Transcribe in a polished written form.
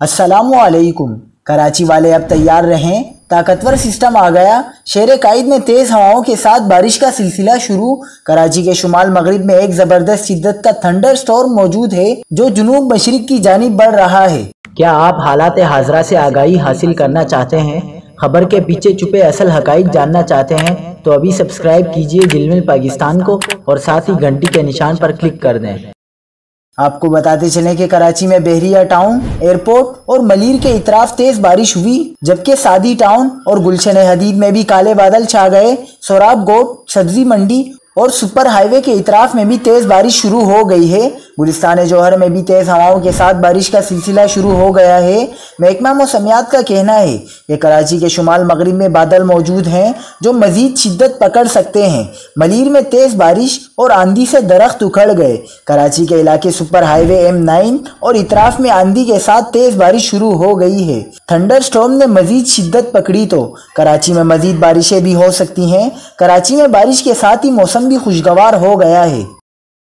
السلام علیکم۔ کراچی والے اب تیار رہیں، طاقتور سسٹم آ گیا۔ شہر قائد میں تیز ہواؤں کے ساتھ بارش کا سلسلہ شروع۔ کراچی کے شمال مغرب میں ایک زبردست شدت کا تھنڈر سٹورم موجود ہے جو جنوب مشرق کی جانب بڑھ رہا ہے۔ کیا آپ حالات حاضرہ سے آگاہی حاصل کرنا چاہتے ہیں؟ خبر کے پیچھے چھپے اصل حقائق جاننا چاہتے ہیں تو ابھی سبسکرائب کیجئے جلمل پاکستان کو اور ساتھ ہی گھنٹی کے نشان پر کلک کر دیں۔ آپ کو بتاتے چلیں کہ کراچی میں بحریہ ٹاؤن، ایئرپورٹ اور ملیر کے اطراف تیز بارش ہوئی، جبکہ سعدی ٹاؤن اور گلشن حدید میں بھی کالے بادل چھا گئے۔ سوراب گوٹ، سبزی منڈی اور سپر ہائی وے کے اطراف میں بھی تیز بارش شروع ہو گئی ہے۔ گلستان جوہر میں بھی تیز ہواؤں کے ساتھ بارش کا سلسلہ شروع ہو گیا ہے۔ محکمہ موسمیات کا کہنا ہے کہ کراچی کے شمال مغرب میں بادل موجود ہیں جو مزید شدت پکڑ سکتے ہیں۔ ملیر میں تیز بارش اور آندھی سے درخت اکھڑ گئے۔ کراچی کے علاقے سپر ہائی وے M9 اور اطراف میں آندھی کے ساتھ تیز بارش شروع ہو گئی ہے۔ تھنڈر سٹورم نے مزید شدت پکڑی تو کراچی میں مزید بارشیں بھی ہو سکتی ہیں۔ کراچی میں بارش کے ساتھ ہی موسم بھی خوشگوار ہو گیا ہے۔